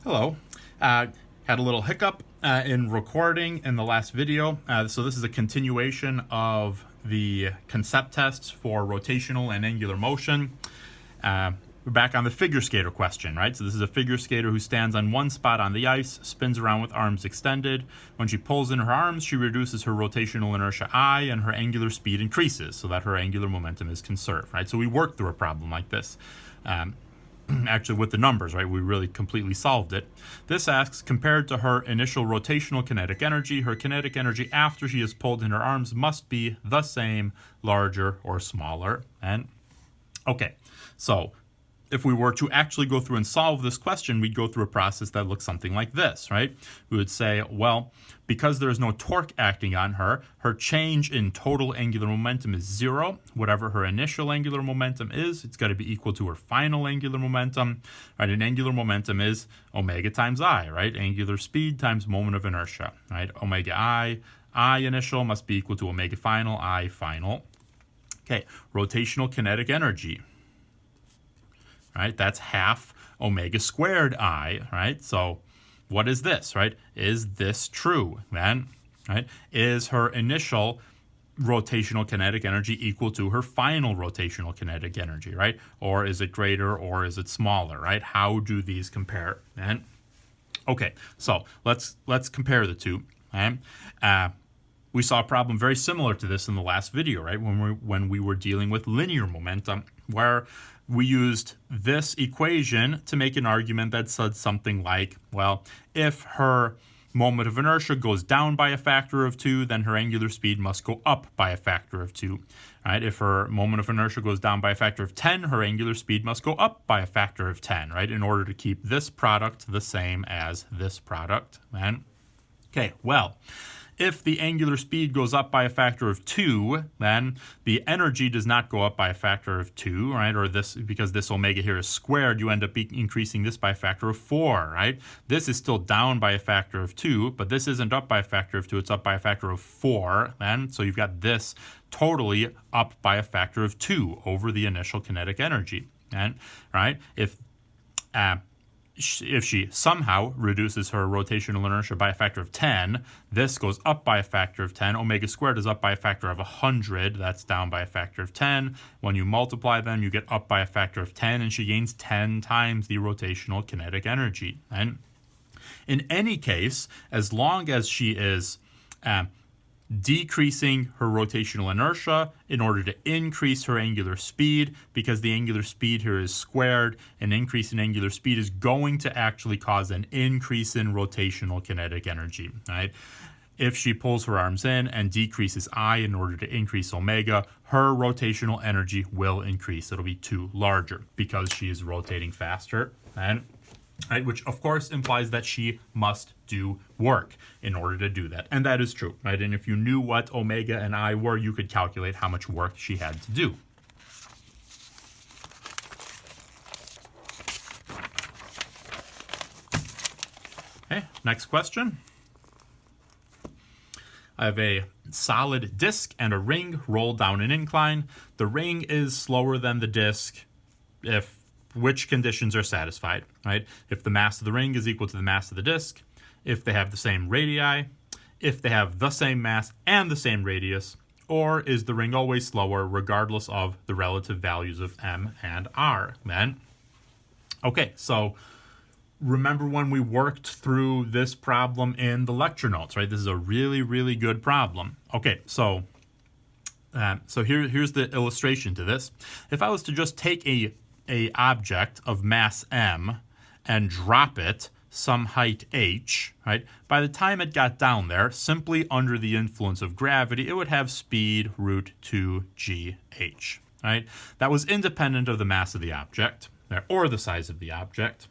Hello. Had a little hiccup in recording in the last video. So this is a continuation of the concept tests for rotational and angular motion. We're back on the figure skater question, right? So this is a figure skater who stands on one spot on the ice, spins around with arms extended. When she pulls in her arms, she reduces her rotational inertia I, and her angular speed increases so that her angular momentum is conserved, right? So we worked through a problem like this. Actually, with the numbers, right, we really completely solved it. This asks, compared to her initial rotational kinetic energy, her kinetic energy after she is pulled in her arms must be the same, larger, or smaller. And okay, so if we were to actually go through and solve this question, we'd go through a process that looks something like this, right? We would say, well, because there is no torque acting on her, her change in total angular momentum is 0. Whatever her initial angular momentum is, it's got to be equal to her final angular momentum, right? And angular momentum is omega times I, right? Angular speed times moment of inertia, right? Omega I initial must be equal to omega final, I final. Okay, rotational kinetic energy. Right, that's half omega squared I, right? So what is this, right? Is this true, then? Right? Is her initial rotational kinetic energy equal to her final rotational kinetic energy, right? Or is it greater or is it smaller, right? How do these compare? And okay, so let's compare the two. Right? We saw a problem very similar to this in the last video, right? When we were dealing with linear momentum, where we used this equation to make an argument that said something like, well, if her moment of inertia goes down by a factor of 2, then her angular speed must go up by a factor of 2. Right? If her moment of inertia goes down by a factor of 10, her angular speed must go up by a factor of 10, right? In order to keep this product the same as this product. And okay, well, if the angular speed goes up by a factor of 2, then the energy does not go up by a factor of 2, right? Or this, because this omega here is squared, you end up increasing this by a factor of 4, right? This is still down by a factor of 2, but this isn't up by a factor of 2, it's up by a factor of 4, then. So you've got this totally up by a factor of 2 over the initial kinetic energy, and right? If she somehow reduces her rotational inertia by a factor of 10, this goes up by a factor of 10. Omega squared is up by a factor of 100. That's down by a factor of 10. When you multiply them, you get up by a factor of 10, and she gains 10 times the rotational kinetic energy. And in any case, as long as she is decreasing her rotational inertia in order to increase her angular speed, because the angular speed here is squared, an increase in angular speed is going to actually cause an increase in rotational kinetic energy, right? If she pulls her arms in and decreases I in order to increase omega, her rotational energy will increase. It'll be 2 larger because she is rotating faster, and right, which of course implies that she must do work in order to do that. And that is true, right? And if you knew what omega and I were, you could calculate how much work she had to do. Okay, next question. I have a solid disc and a ring rolled down an incline. The ring is slower than the disc if which conditions are satisfied, right? If the mass of the ring is equal to the mass of the disc, if they have the same radii, if they have the same mass and the same radius, or is the ring always slower regardless of the relative values of m and r, then? Okay, so remember when we worked through this problem in the lecture notes, right? This is a really, really good problem. Okay, so here's the illustration to this. If I was to just take a object of mass m and drop it some height h, right? By the time it got down there, simply under the influence of gravity, it would have speed root 2gh, right? That was independent of the mass of the object, or the size of the object.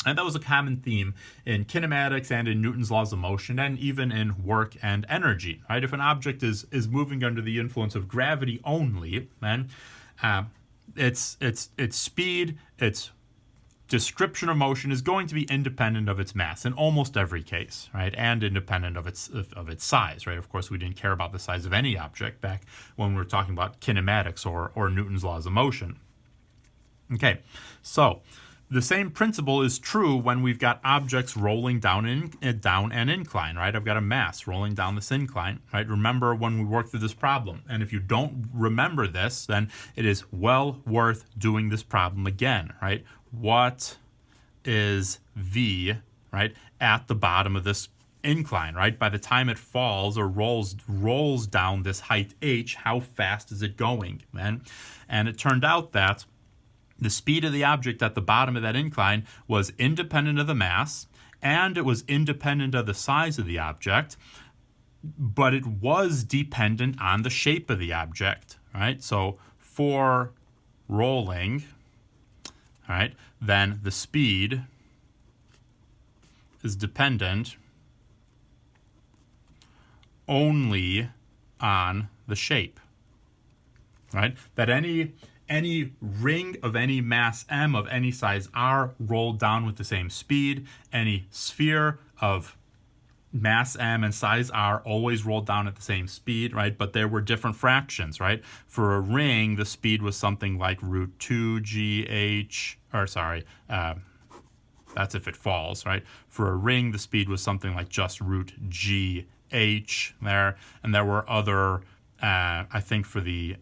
And that was a common theme in kinematics and in Newton's laws of motion, and even in work and energy, right? If an object is moving under the influence of gravity only, then its speed, its description of motion is going to be independent of its mass in almost every case, right? And independent of its size, right? Of course, we didn't care about the size of any object back when we were talking about kinematics or Newton's laws of motion. Okay, so The same principle is true when we've got objects rolling down an incline, right? I've got a mass rolling down this incline, right? Remember when we worked through this problem. And if you don't remember this, then it is well worth doing this problem again, right? What is V, right, at the bottom of this incline, right? By the time it falls or rolls down this height h, how fast is it going, man? And it turned out that the speed of the object at the bottom of that incline was independent of the mass, and it was independent of the size of the object, but it was dependent on the shape of the object, right? So for rolling, all right, then the speed is dependent only on the shape, right? That any ring of any mass m of any size r rolled down with the same speed, any sphere of mass m and size r always rolled down at the same speed, right? But there were different fractions, right? For a ring, the speed was something like root 2gh, or sorry, that's if it falls, right? For a ring, the speed was something like just root gh there, and there were other I think for the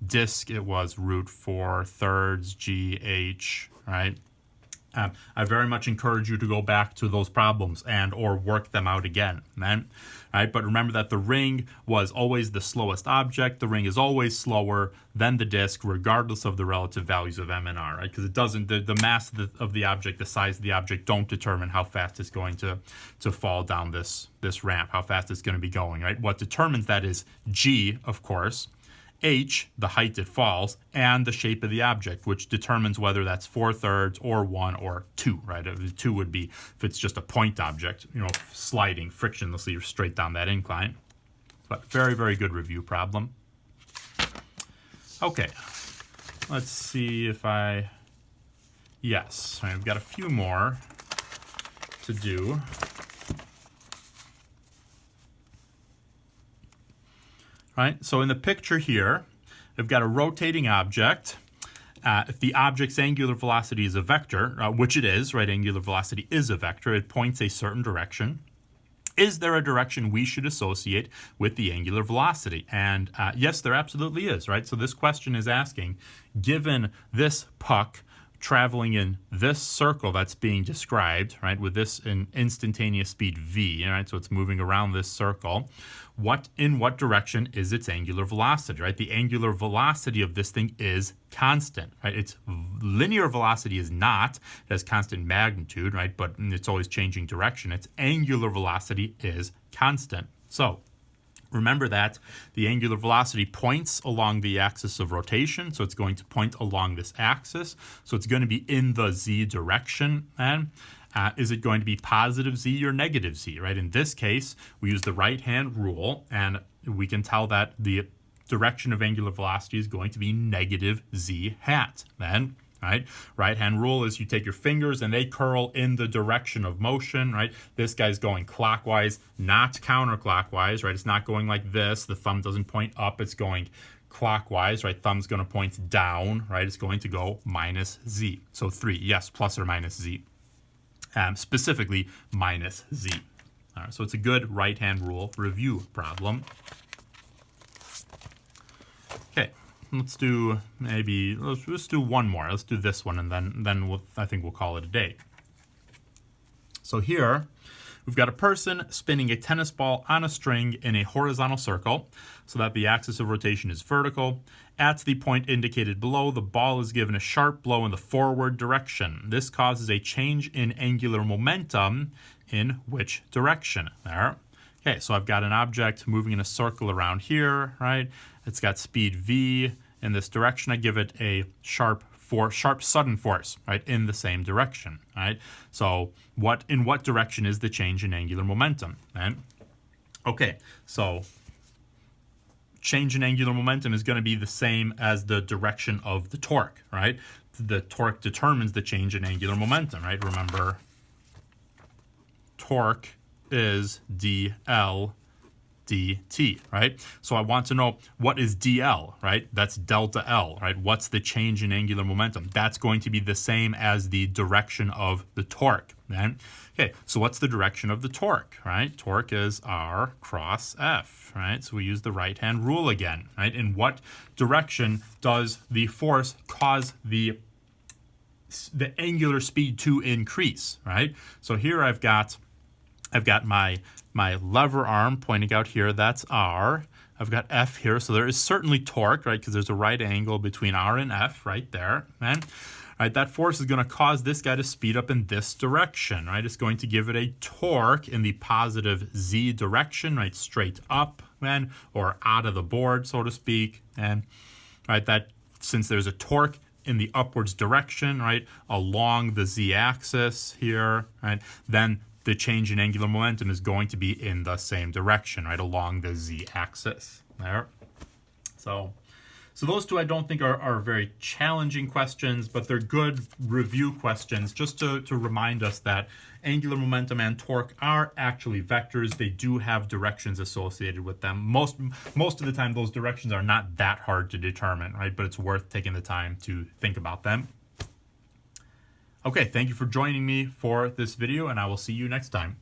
disk, it was root 4/3 gh, right? I very much encourage you to go back to those problems and or work them out again, right? But remember that the ring was always the slowest object. The ring is always slower than the disk, regardless of the relative values of m and r, right? Because it doesn't, the mass of the object, the size of the object don't determine how fast it's going to fall down this ramp, how fast it's going to be going, right? What determines that is g, of course, h, the height it falls, and the shape of the object, which determines whether that's 4/3 or 1 or 2, right? 2 would be if it's just a point object, sliding frictionlessly straight down that incline. But very, very good review problem. Okay, let's see if yes, right, we've got a few more to do. Right, so in the picture here, we've got a rotating object. If the object's angular velocity is a vector, which it is, right? Angular velocity is a vector. It points a certain direction. Is there a direction we should associate with the angular velocity? And yes, there absolutely is, right? So this question is asking, given this puck traveling in this circle that's being described, right, with this in instantaneous speed v, right, so it's moving around this circle, in what direction is its angular velocity, right? The angular velocity of this thing is constant, right? Its linear velocity is not, it has constant magnitude, right, but it's always changing direction. Its angular velocity is constant. So remember that the angular velocity points along the axis of rotation, so it's going to point along this axis. So it's going to be in the z direction. And is it going to be positive z or negative z, right? In this case, we use the right-hand rule, and we can tell that the direction of angular velocity is going to be negative z hat. Then, right-hand rule is you take your fingers and they curl in the direction of motion, right? This guy's going clockwise, not counterclockwise, right? It's not going like this. The thumb doesn't point up. It's going clockwise, right? Thumb's going to point down, right? It's going to go minus z. So 3, yes, plus or minus z. Specifically minus z. All right, so it's a good right-hand rule review problem. Okay. Let's do let's do one more. Let's do this one, and then I think we'll call it a day. So here, we've got a person spinning a tennis ball on a string in a horizontal circle so that the axis of rotation is vertical. At the point indicated below, the ball is given a sharp blow in the forward direction. This causes a change in angular momentum in which direction? There. Okay, so I've got an object moving in a circle around here, right? It's got speed v in this direction. I give it a sharp sudden force, right, in the same direction, right? So in what direction is the change in angular momentum, right? Okay, so change in angular momentum is going to be the same as the direction of the torque, right? The torque determines the change in angular momentum, right? Remember, torque is dl dt, right? So I want to know what is dl, right? That's delta L, right? What's the change in angular momentum? That's going to be the same as the direction of the torque, right? Okay, so what's the direction of the torque, right? Torque is R cross F, right? So we use the right-hand rule again, right? In what direction does the force cause the angular speed to increase, right? So here I've got my lever arm pointing out here, that's R. I've got F here, so there is certainly torque, right? Because there's a right angle between R and F right there, right? Right, that force is going to cause this guy to speed up in this direction, right? It's going to give it a torque in the positive Z direction, right? Straight up, man, or out of the board, so to speak. And right, that since there's a torque in the upwards direction, right, along the Z-axis here, right, then the change in angular momentum is going to be in the same direction, right, along the Z-axis there. So those two I don't think are very challenging questions, but they're good review questions just to remind us that angular momentum and torque are actually vectors. They do have directions associated with them. Most of the time, those directions are not that hard to determine, right? But it's worth taking the time to think about them. Okay, thank you for joining me for this video, and I will see you next time.